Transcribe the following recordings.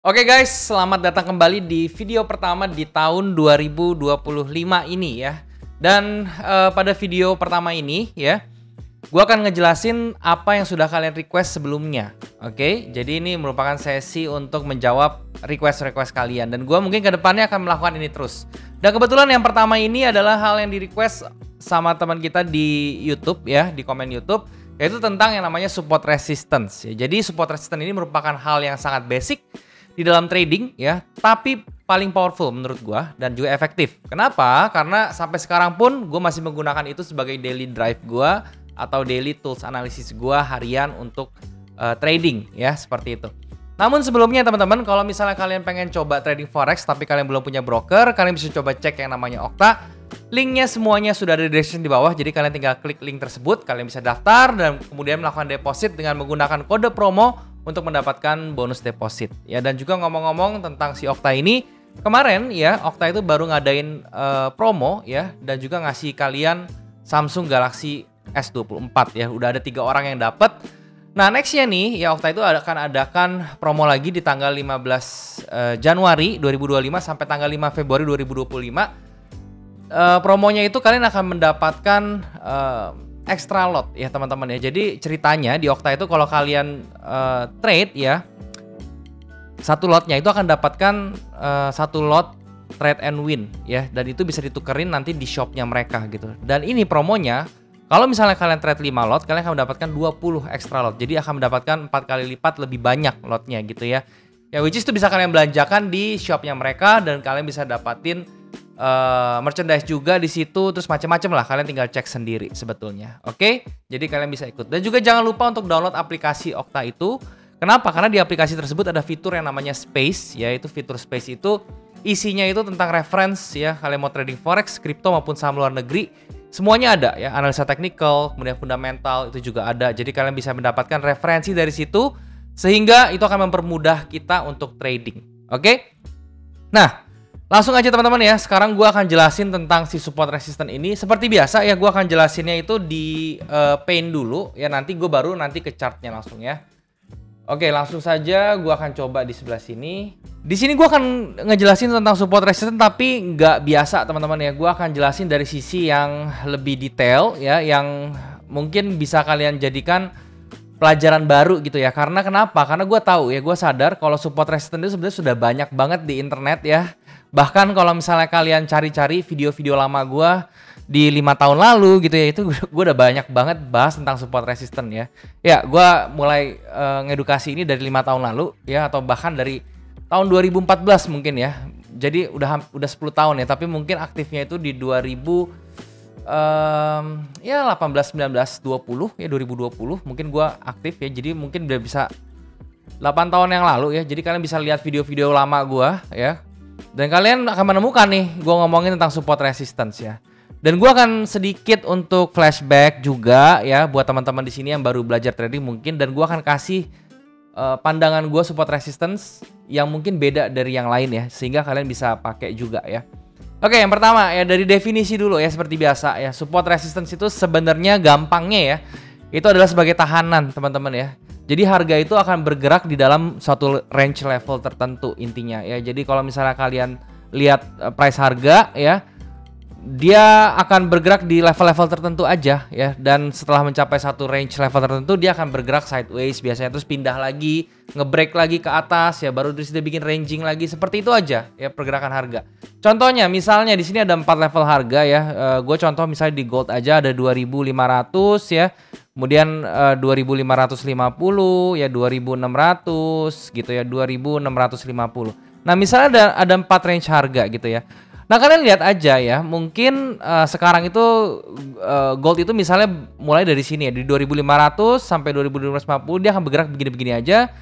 Oke guys, selamat datang kembali di video pertama di tahun 2025 ini ya. Dan pada video pertama ini ya, gua akan ngejelasin apa yang sudah kalian request sebelumnya. Oke, jadi ini merupakan sesi untuk menjawab request-request kalian. Dan gua mungkin kedepannya akan melakukan ini terus. Dan kebetulan yang pertama ini adalah hal yang di request sama teman kita di YouTube ya, di komen YouTube, yaitu tentang yang namanya support resistance. Ya, jadi support resistance ini merupakan hal yang sangat basic di dalam trading ya, tapi paling powerful menurut gua dan juga efektif. Kenapa? Karena sampai sekarang pun gua masih menggunakan itu sebagai daily drive gua atau daily tools analisis gua harian untuk trading ya, seperti itu. Namun sebelumnya teman-teman, kalau misalnya kalian pengen coba trading forex tapi kalian belum punya broker, kalian bisa coba cek yang namanya Okta. Linknya semuanya sudah ada di description di bawah, jadi kalian tinggal klik link tersebut, kalian bisa daftar dan kemudian melakukan deposit dengan menggunakan kode promo untuk mendapatkan bonus deposit ya. Dan juga ngomong-ngomong tentang si Okta ini, kemarin ya Okta itu baru ngadain promo ya, dan juga ngasih kalian Samsung Galaxy S24 ya. Udah ada 3 orang yang dapat. Nah nextnya nih ya, Okta itu akan adakan promo lagi di tanggal 15 Januari 2025 sampai tanggal 5 Februari 2025. Promonya itu kalian akan mendapatkan extra lot ya teman-teman ya. Jadi ceritanya di Okta itu kalau kalian trade ya, satu lotnya itu akan dapatkan satu lot trade and win ya, dan itu bisa ditukerin nanti di shopnya mereka gitu. Dan ini promonya, kalau misalnya kalian trade 5 lot, kalian akan mendapatkan 20 extra lot. Jadi akan mendapatkan 4 kali lipat lebih banyak lotnya gitu ya. Ya which is itu bisa kalian belanjakan di shopnya mereka, dan kalian bisa dapatin merchandise juga di situ, terus macam-macam lah, kalian tinggal cek sendiri sebetulnya. Oke, jadi kalian bisa ikut. Dan juga jangan lupa untuk download aplikasi Okta itu. Kenapa? Karena di aplikasi tersebut ada fitur yang namanya Space, yaitu fitur Space itu isinya itu tentang reference ya. Kalian mau trading forex, kripto maupun saham luar negeri, semuanya ada ya. Analisa teknikal, kemudian fundamental itu juga ada. Jadi kalian bisa mendapatkan referensi dari situ, sehingga itu akan mempermudah kita untuk trading. Oke? Nah, langsung aja teman-teman ya, sekarang gue akan jelasin tentang si support resistance ini. Seperti biasa ya, gue akan jelasinnya itu di paint dulu ya, nanti gue baru nanti ke chartnya langsung ya. Oke, langsung saja gue akan coba di sebelah sini. Di sini gue akan ngejelasin tentang support resistance, tapi nggak biasa teman-teman ya. Gue akan jelasin dari sisi yang lebih detail ya, yang mungkin bisa kalian jadikan pelajaran baru gitu ya. Karena kenapa? Karena gue tahu ya, gue sadar kalau support resistance itu sebenarnya sudah banyak banget di internet ya. Bahkan kalau misalnya kalian cari-cari video-video lama gue di 5 tahun lalu gitu ya, itu gue udah banyak banget bahas tentang support resistance ya. Ya, gue mulai ngedukasi ini dari 5 tahun lalu ya, atau bahkan dari tahun 2014 mungkin ya. Jadi udah 10 tahun ya, tapi mungkin aktifnya itu di 2000 ya 18, 19, 20 ya, 2020 mungkin gue aktif ya. Jadi mungkin udah bisa 8 tahun yang lalu ya. Jadi kalian bisa lihat video-video lama gue ya. Dan kalian akan menemukan nih, gue ngomongin tentang support resistance ya. Dan gue akan sedikit untuk flashback juga ya, buat teman-teman di sini yang baru belajar trading mungkin. Dan gue akan kasih pandangan gue support resistance yang mungkin beda dari yang lain ya, sehingga kalian bisa pakai juga ya. Oke, yang pertama ya dari definisi dulu ya, seperti biasa ya. Support resistance itu sebenarnya gampangnya ya, itu adalah sebagai tahanan teman-teman ya. Jadi harga itu akan bergerak di dalam suatu range level tertentu intinya ya. Jadi kalau misalnya kalian lihat price harga ya, dia akan bergerak di level-level tertentu aja ya. Dan setelah mencapai satu range level tertentu, dia akan bergerak sideways biasanya, terus pindah lagi, nge-break lagi ke atas ya, baru terus dia bikin ranging lagi. Seperti itu aja ya pergerakan harga. Contohnya misalnya di sini ada 4 level harga ya. Gue contoh misalnya di gold aja ada 2.500 ya. Kemudian 2.550 ya, 2.600 gitu ya, 2.650. Nah misalnya ada 4 range harga gitu ya. Nah kalian lihat aja ya, mungkin sekarang itu gold itu misalnya mulai dari sini ya, di 2.500 sampai 2.550 dia akan bergerak begini-begini aja.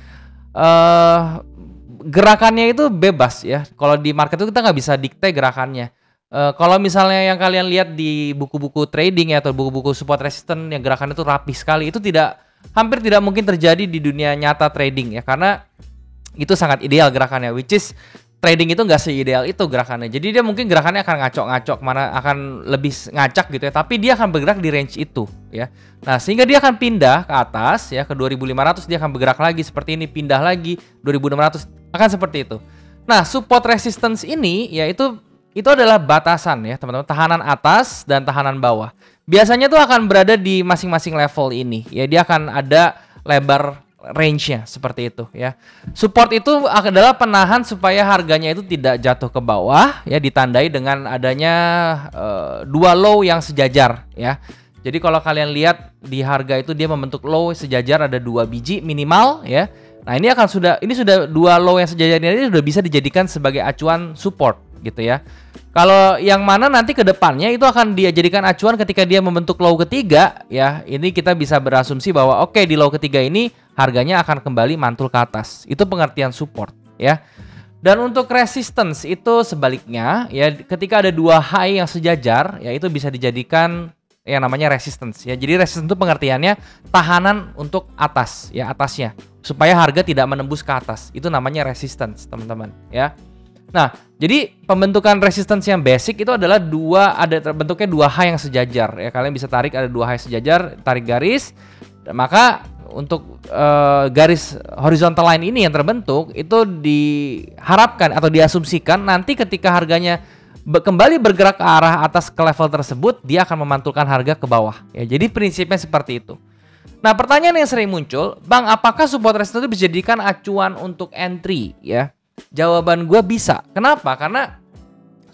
Gerakannya itu bebas ya. Kalau di market itu kita nggak bisa dikte gerakannya. Kalau misalnya yang kalian lihat di buku-buku trading ya, atau buku-buku support resistance yang gerakannya itu rapi sekali, itu hampir tidak mungkin terjadi di dunia nyata trading ya, karena itu sangat ideal gerakannya, which is trading itu nggak seideal itu gerakannya. Jadi dia mungkin gerakannya akan ngacok-ngacok, mana akan lebih ngacak gitu ya. Tapi dia akan bergerak di range itu ya. Nah sehingga dia akan pindah ke atas ya, ke 2500 dia akan bergerak lagi seperti ini, pindah lagi 2600 akan seperti itu. Nah support resistance ini ya itu adalah batasan ya teman-teman, tahanan atas dan tahanan bawah. Biasanya tuh akan berada di masing-masing level ini ya, dia akan ada lebar range-nya seperti itu ya. Support itu adalah penahan supaya harganya itu tidak jatuh ke bawah ya, ditandai dengan adanya dua low yang sejajar ya. Jadi kalau kalian lihat di harga itu dia membentuk low sejajar ada 2 biji minimal ya. Nah, ini sudah dua low yang sejajar ini sudah bisa dijadikan sebagai acuan support gitu ya. Kalau yang mana nanti ke depannya itu akan dia jadikan acuan ketika dia membentuk low ketiga ya. Ini kita bisa berasumsi bahwa oke, di low ketiga ini harganya akan kembali mantul ke atas. Itu pengertian support ya. Dan untuk resistance itu sebaliknya ya, ketika ada dua high yang sejajar ya, itu bisa dijadikan yang namanya resistance ya. Jadi resistance itu pengertiannya tahanan untuk atas ya, atasnya, supaya harga tidak menembus ke atas. Itu namanya resistance teman-teman ya. Nah, jadi pembentukan resistance yang basic itu adalah bentuknya dua high yang sejajar ya. Kalian bisa tarik ada dua high sejajar, tarik garis. Maka untuk garis horizontal line ini yang terbentuk itu diharapkan atau diasumsikan nanti ketika harganya kembali bergerak ke arah atas ke level tersebut, dia akan memantulkan harga ke bawah ya. Jadi prinsipnya seperti itu. Nah, pertanyaan yang sering muncul, Bang, apakah support resistance itu bisa dijadikan acuan untuk entry ya? Jawaban gue bisa. Kenapa? Karena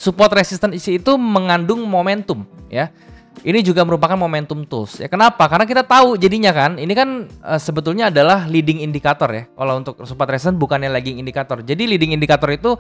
support resistance itu mengandung momentum ya. Ini juga merupakan momentum tools ya. Kenapa? Karena kita tahu jadinya kan, ini kan sebetulnya adalah leading indicator ya. Kalau untuk support resistance bukannya lagging indicator. Jadi leading indicator itu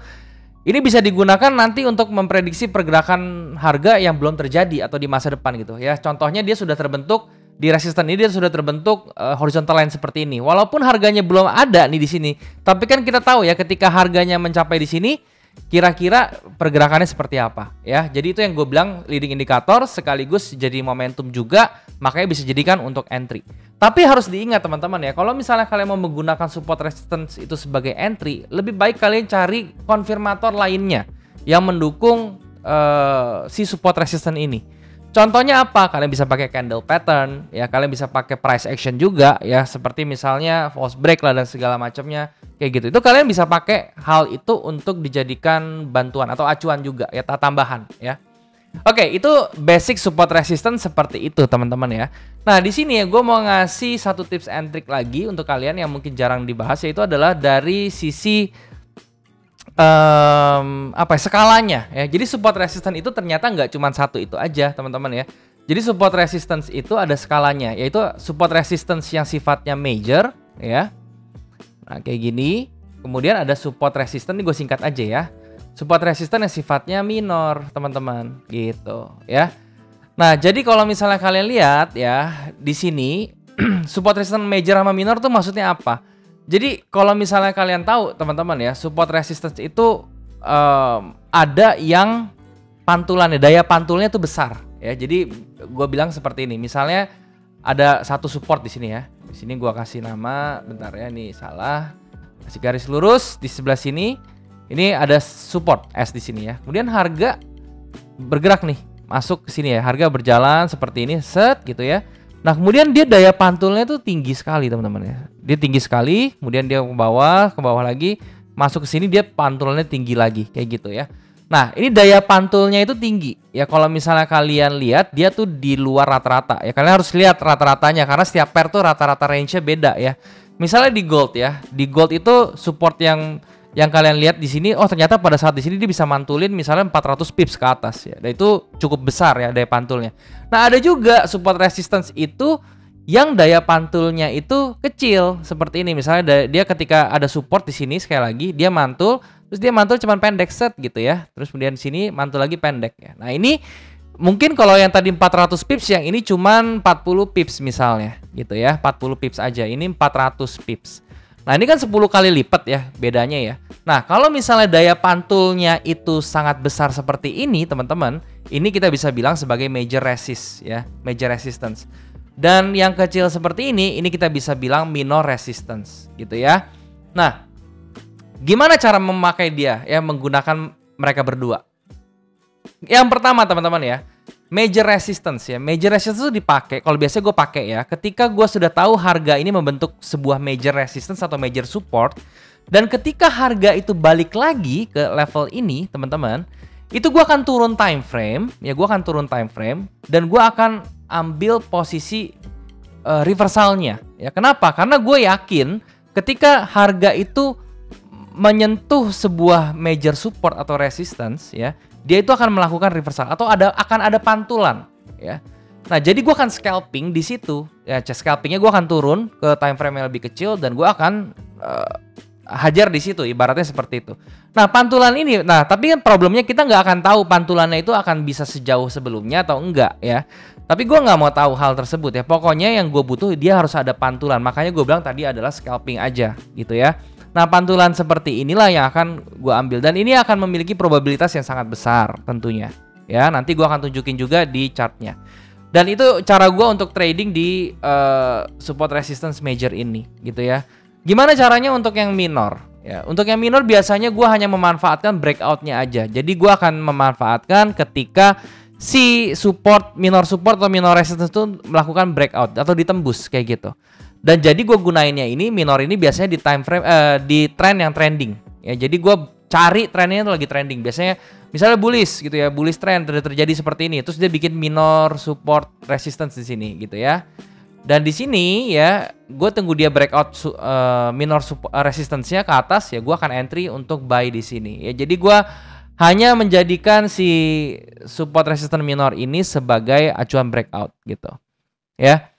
ini bisa digunakan nanti untuk memprediksi pergerakan harga yang belum terjadi atau di masa depan gitu ya. Contohnya dia sudah terbentuk di resistance ini, dia sudah terbentuk horizontal line seperti ini. Walaupun harganya belum ada nih di sini, tapi kan kita tahu ya ketika harganya mencapai di sini, kira-kira pergerakannya seperti apa ya. Jadi itu yang gue bilang leading indicator sekaligus jadi momentum juga, makanya bisa dijadikan untuk entry. Tapi harus diingat teman-teman ya, kalau misalnya kalian mau menggunakan support resistance itu sebagai entry, lebih baik kalian cari konfirmator lainnya yang mendukung si support resistance ini. Contohnya apa? Kalian bisa pakai candle pattern ya, kalian bisa pakai price action juga ya, seperti misalnya false break lah dan segala macamnya kayak gitu. Itu kalian bisa pakai hal itu untuk dijadikan bantuan atau acuan juga ya, tambahan ya. Oke, itu basic support resistance seperti itu teman-teman ya. Nah, di sini ya gue mau ngasih satu tips and trick lagi untuk kalian yang mungkin jarang dibahas, yaitu adalah dari sisi skalanya ya. Jadi support resistance itu ternyata nggak cuma satu itu aja teman-teman ya. Jadi support resistance itu ada skalanya, yaitu support resistance yang sifatnya major ya. Nah kayak gini. Kemudian ada support resistance, ini gue singkat aja ya. Support resistance yang sifatnya minor teman-teman gitu ya. Nah jadi kalau misalnya kalian lihat ya di sini support resistance major sama minor tuh maksudnya apa? Jadi kalau misalnya kalian tahu teman-teman ya, support resistance itu ada yang pantulannya, daya pantulnya tuh besar ya. Jadi gue bilang seperti ini, misalnya ada satu support di sini ya. Di sini gue kasih nama, bentar ya, nih salah, kasih garis lurus di sebelah sini. Ini ada support S di sini ya. Kemudian harga bergerak nih, masuk ke sini ya. Harga berjalan seperti ini, set gitu ya. Nah kemudian dia daya pantulnya tuh tinggi sekali teman-teman ya. Dia tinggi sekali, kemudian dia ke bawah lagi, masuk ke sini dia pantulnya tinggi lagi kayak gitu ya. Nah ini daya pantulnya itu tinggi ya. Kalau misalnya kalian lihat dia tuh di luar rata-rata ya. Kalian harus lihat rata-ratanya karena setiap pair tuh rata-rata range-nya beda ya. Misalnya di gold ya, di gold itu support yang kalian lihat di sini, oh ternyata pada saat di sini dia bisa mantulin misalnya 400 pips ke atas ya. Dan itu cukup besar ya daya pantulnya. Nah, ada juga support resistance itu yang daya pantulnya itu kecil seperti ini. Misalnya dia ketika ada support di sini sekali lagi dia mantul, terus dia mantul cuman pendek set gitu ya. Terus kemudian di sini mantul lagi pendek ya. Nah, ini mungkin kalau yang tadi 400 pips, yang ini cuman 40 pips misalnya gitu ya. 40 pips aja. Ini 400 pips. Nah ini kan 10 kali lipat ya bedanya ya. Nah kalau misalnya daya pantulnya itu sangat besar seperti ini teman-teman, ini kita bisa bilang sebagai major resist ya, major resistance. Dan yang kecil seperti ini kita bisa bilang minor resistance gitu ya. Nah Gimana cara memakai dia ya, menggunakan mereka berdua? Yang pertama teman-teman ya, major resistance ya. Major resistance itu dipakai, kalau biasanya gue pakai ya, ketika gue sudah tahu harga ini membentuk sebuah major resistance atau major support, dan ketika harga itu balik lagi ke level ini teman-teman, itu gue akan turun time frame ya, gue akan turun time frame dan gue akan ambil posisi reversalnya ya. Kenapa? Karena gue yakin ketika harga itu menyentuh sebuah major support atau resistance ya, dia itu akan melakukan reversal atau akan ada pantulan ya. Nah, jadi gue akan scalping di situ ya. Scalpingnya gue akan turun ke time frame yang lebih kecil dan gue akan hajar di situ, ibaratnya seperti itu. Nah, pantulan ini, nah tapi kan problemnya kita nggak akan tahu pantulannya itu akan bisa sejauh sebelumnya atau enggak ya. Tapi gue nggak mau tahu hal tersebut ya. Pokoknya yang gue butuh dia harus ada pantulan. Makanya gue bilang tadi adalah scalping aja gitu ya. Nah, pantulan seperti inilah yang akan gue ambil dan ini akan memiliki probabilitas yang sangat besar tentunya ya. Nanti gue akan tunjukin juga di chartnya. Dan itu cara gue untuk trading di support resistance major ini gitu ya. Gimana caranya untuk yang minor? Ya, untuk yang minor biasanya gue hanya memanfaatkan breakoutnya aja. Jadi gue akan memanfaatkan ketika si minor support atau minor resistance itu melakukan breakout atau ditembus kayak gitu. Dan jadi gue gunainnya ini minor ini biasanya di time frame di trend yang trending. Ya, jadi gue cari trennya itu lagi trending. Biasanya misalnya bullish gitu ya, bullish trend terjadi seperti ini. Terus dia bikin minor support resistance di sini gitu ya. Dan di sini ya, gue tunggu dia breakout minor resistance-nya ke atas ya, gue akan entry untuk buy di sini. Ya, jadi gue hanya menjadikan si support resistance minor ini sebagai acuan breakout gitu. Ya.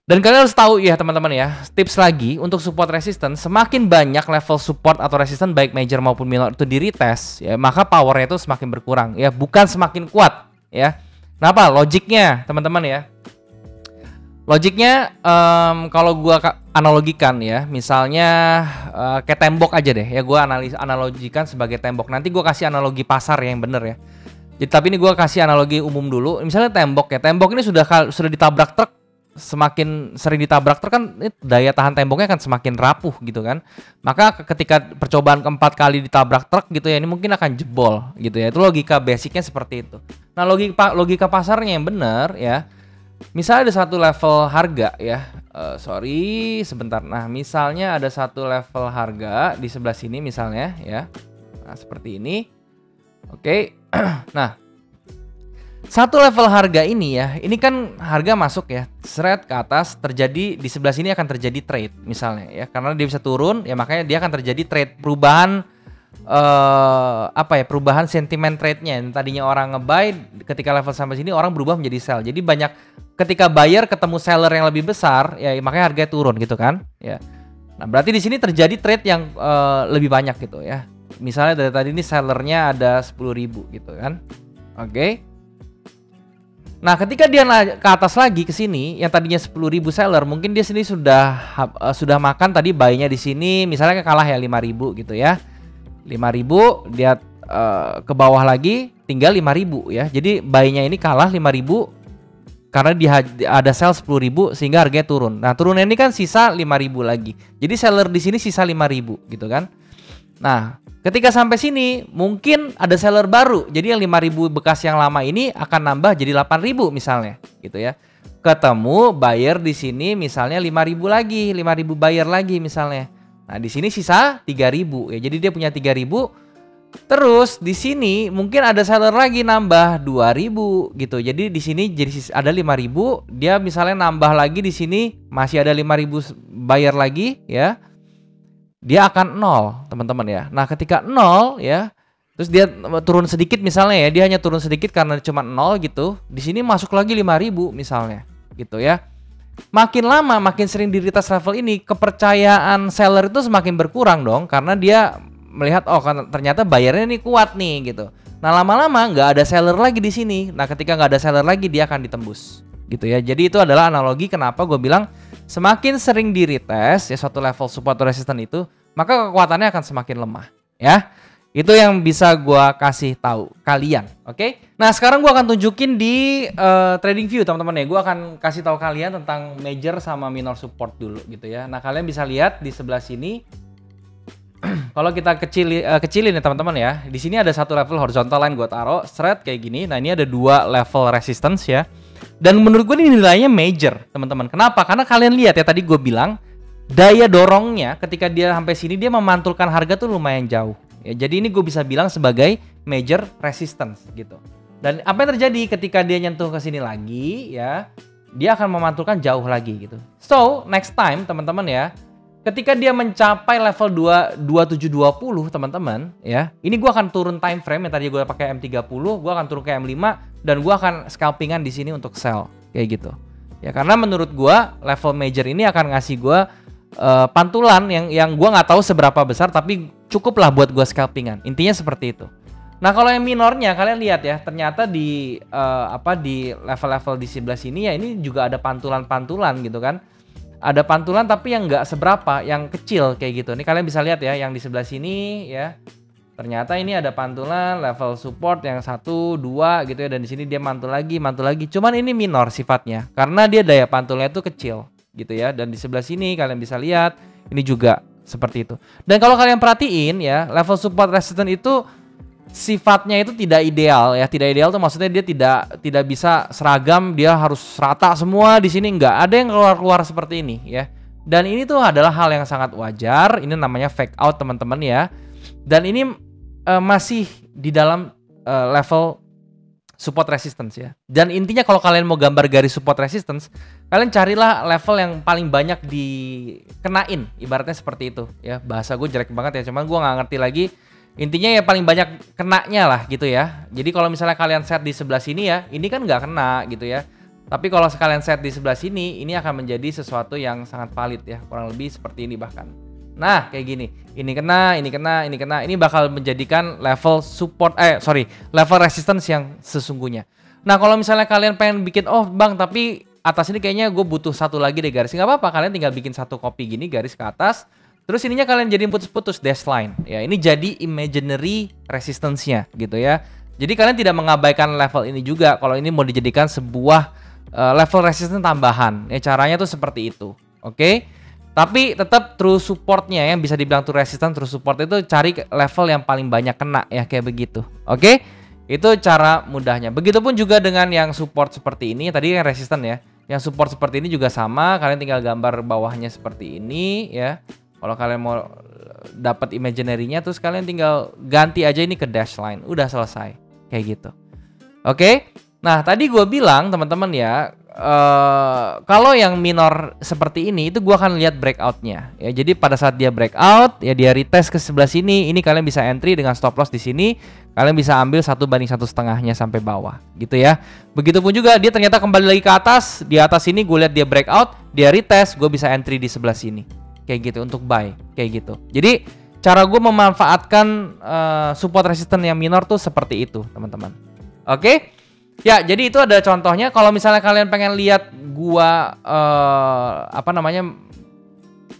Dan kalian harus tahu ya teman-teman ya, tips lagi untuk support resistance, semakin banyak level support atau resistance baik major maupun minor itu di retest ya, maka powernya itu semakin berkurang ya, bukan semakin kuat ya. Kenapa? Logiknya teman-teman ya. Logiknya kalau gua analogikan ya, misalnya kayak tembok aja deh ya, gua analogikan sebagai tembok. Nanti gua kasih analogi pasar yang bener ya. Jadi, tapi ini gua kasih analogi umum dulu. Misalnya tembok ya, tembok ini sudah ditabrak truk, semakin sering ditabrak truk kan daya tahan temboknya kan semakin rapuh gitu kan. Maka ketika percobaan keempat kali ditabrak truk gitu ya, ini mungkin akan jebol gitu ya. Itu logika basicnya seperti itu. Nah, logika pasarnya yang bener ya. Misalnya ada satu level harga ya, sorry sebentar. Nah, misalnya ada satu level harga di sebelah sini misalnya ya. Nah, seperti ini. Oke. Nah, satu level harga ini ya, ini kan harga masuk ya, seret ke atas, terjadi di sebelah sini akan terjadi trade misalnya ya. Karena dia bisa turun ya, makanya dia akan terjadi trade, perubahan perubahan sentimen trade-nya. Yang tadinya orang nge-buy, ketika level sampai sini orang berubah menjadi sell. Jadi banyak ketika buyer ketemu seller yang lebih besar ya, makanya harganya turun gitu kan ya. Nah, berarti di sini terjadi trade yang lebih banyak gitu ya. Misalnya dari tadi ini sellernya ada 10.000 gitu kan. Oke. Nah, ketika dia naik ke atas lagi ke sini, yang tadinya 10.000 seller, mungkin dia sini sudah makan tadi buy-nya di sini, misalnya kalah ya 5.000 gitu ya. 5.000 dia ke bawah lagi tinggal 5.000 ya. Jadi buy-nya ini kalah 5.000 karena dia ada sell 10.000 sehingga harganya turun. Nah, turunnya ini kan sisa 5.000 lagi. Jadi seller di sini sisa 5.000 gitu kan. Nah, ketika sampai sini mungkin ada seller baru. Jadi yang 5.000 bekas yang lama ini akan nambah jadi 8.000 misalnya gitu ya. Ketemu buyer di sini misalnya 5.000 lagi, 5.000 buyer lagi misalnya. Nah, di sini sisa 3.000 ya. Jadi dia punya 3.000. Terus di sini mungkin ada seller lagi nambah 2.000 gitu. Jadi di sini jadi ada 5.000, dia misalnya nambah lagi di sini masih ada 5.000 buyer lagi ya. Dia akan 0, teman-teman ya. Nah, ketika 0 ya, terus dia turun sedikit misalnya ya, dia hanya turun sedikit karena cuma 0 gitu. Di sini masuk lagi 5.000 misalnya gitu ya. Makin lama, makin sering di retest level ini, kepercayaan seller itu semakin berkurang dong, karena dia melihat oh kan ternyata bayarnya ini kuat nih gitu. Nah, lama-lama nggak ada seller lagi di sini. Nah, ketika nggak ada seller lagi, dia akan ditembus gitu ya. Jadi itu adalah analogi kenapa gue bilang semakin sering di retest ya suatu level support atau resistance itu, maka kekuatannya akan semakin lemah ya. Itu yang bisa gue kasih tahu kalian, oke? Nah, sekarang gue akan tunjukin di trading view teman-teman ya. Gue akan kasih tahu kalian tentang major sama minor support dulu gitu ya. Nah, kalian bisa lihat di sebelah sini Kalau kita kecilin ya teman-teman ya. Di sini ada satu level horizontal line gue taruh thread kayak gini. Nah, ini ada 2 level resistance ya. Dan menurut gue ini nilainya major, teman-teman. Kenapa? Karena kalian lihat ya tadi gue bilang daya dorongnya ketika dia sampai sini dia memantulkan harga tuh lumayan jauh. Ya, jadi ini gue bisa bilang sebagai major resistance gitu. Dan apa yang terjadi ketika dia nyentuh ke sini lagi ya, dia akan memantulkan jauh lagi gitu. So, next time teman-teman ya, ketika dia mencapai level 2720 teman-teman ya, ini gua akan turun time frame yang tadi gua pakai M30, gua akan turun ke M5 dan gua akan scalpingan di sini untuk sell kayak gitu. Ya karena menurut gua level major ini akan ngasih gua pantulan yang gua nggak tahu seberapa besar tapi cukup lah buat gua scalpingan. Intinya seperti itu. Nah, kalau yang minornya kalian lihat ya, ternyata di di level-level di sebelah sini ya ini juga ada pantulan-pantulan gitu kan. Ada pantulan tapi yang nggak seberapa, yang kecil kayak gitu. Ini kalian bisa lihat ya, yang di sebelah sini ya. Ternyata ini ada pantulan level support yang 1, 2 gitu ya. Dan di sini dia mantul lagi. Cuman ini minor sifatnya, karena dia daya pantulnya itu kecil gitu ya. Dan di sebelah sini kalian bisa lihat, ini juga seperti itu. Dan kalau kalian perhatiin ya, level support resistance itu sifatnya itu tidak ideal ya. Tidak ideal tuh maksudnya dia tidak bisa seragam, dia harus rata semua di sini, nggak ada yang keluar seperti ini ya. Dan ini tuh adalah hal yang sangat wajar. Ini namanya fake out teman-teman ya. Dan ini masih di dalam level support resistance ya. Dan intinya kalau kalian mau gambar garis support resistance, kalian carilah level yang paling banyak dikenain, ibaratnya seperti itu ya. Bahasa gue jelek banget ya, cuman gue nggak ngerti lagi. Intinya ya paling banyak kenanya lah gitu ya. Jadi kalau misalnya kalian set di sebelah sini ya, ini kan nggak kena gitu ya. Tapi kalau sekalian set di sebelah sini, ini akan menjadi sesuatu yang sangat valid ya. Kurang lebih seperti ini bahkan. Nah kayak gini, ini kena. Ini bakal menjadikan level support, level resistance yang sesungguhnya. Nah kalau misalnya kalian pengen bikin, oh bang tapi atas ini kayaknya gue butuh satu lagi deh garis. Nggak apa-apa, kalian tinggal bikin satu copy gini garis ke atas. Terus ininya kalian jadiin putus-putus dash line. Ya, ini jadi imaginary resistance-nya gitu ya. Jadi kalian tidak mengabaikan level ini juga kalau ini mau dijadikan sebuah level resistance tambahan. Ya caranya tuh seperti itu. Oke? Tapi tetap true support-nya yang bisa dibilang true resistance, true support itu cari level yang paling banyak kena ya kayak begitu. Oke? Itu cara mudahnya. Begitupun juga dengan yang support seperti ini, tadi yang resistance ya. Yang support seperti ini juga sama, kalian tinggal gambar bawahnya seperti ini ya. Kalau kalian mau dapat imaginary-nya, terus kalian tinggal ganti aja ini ke dash line. Udah selesai. Kayak gitu. Oke? Nah, tadi gue bilang teman-teman ya, kalau yang minor seperti ini, itu gue akan lihat breakout-nya. Ya, jadi pada saat dia breakout, ya dia retest ke sebelah sini. Ini kalian bisa entry dengan stop loss di sini. Kalian bisa ambil 1/1,5-nya sampai bawah. Gitu ya. Begitupun juga dia ternyata kembali lagi ke atas. Di atas sini gue lihat dia breakout, dia retest, gue bisa entry di sebelah sini. Kayak gitu untuk buy, kayak gitu. Jadi cara gue memanfaatkan support resistance yang minor tuh seperti itu, teman-teman. Oke? Ya, jadi itu ada contohnya. Kalau misalnya kalian pengen lihat gua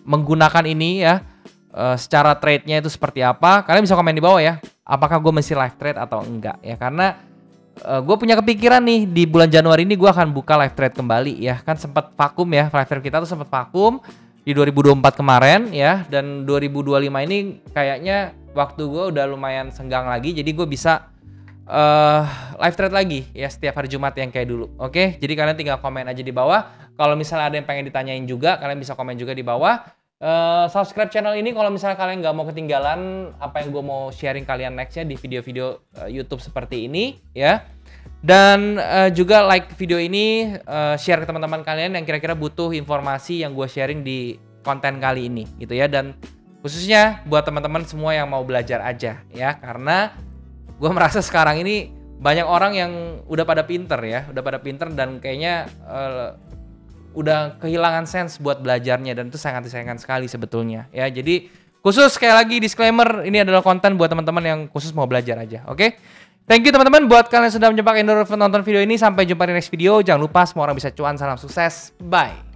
menggunakan ini ya, secara trade-nya itu seperti apa, kalian bisa komen di bawah ya. Apakah gue mesti live trade atau enggak ya? Karena gue punya kepikiran nih di bulan Januari ini gue akan buka live trade kembali ya. Kan sempat vakum ya, live trade kita tuh sempat vakum di 2024 kemarin ya, dan 2025 ini kayaknya waktu gue udah lumayan senggang lagi, jadi gue bisa live trade lagi ya setiap hari Jumat yang kayak dulu. Oke, jadi kalian tinggal komen aja di bawah. Kalau misalnya ada yang pengen ditanyain juga, kalian bisa komen juga di bawah. Subscribe channel ini kalau misalnya kalian nggak mau ketinggalan apa yang gue mau sharing kalian nextnya di video-video YouTube seperti ini ya. Dan juga like video ini, share ke teman-teman kalian yang kira-kira butuh informasi yang gue sharing di konten kali ini gitu ya. Dan khususnya buat teman-teman semua yang mau belajar aja ya, karena gue merasa sekarang ini banyak orang yang udah pada pinter ya, dan kayaknya udah kehilangan sense buat belajarnya, dan itu sangat disayangkan sekali sebetulnya ya. Jadi khusus sekali lagi disclaimer, ini adalah konten buat teman-teman yang khusus mau belajar aja. Oke? Thank you teman-teman buat kalian yang sudah menyempatkan nonton video ini. Sampai jumpa di next video. Jangan lupa semua orang bisa cuan. Salam sukses. Bye.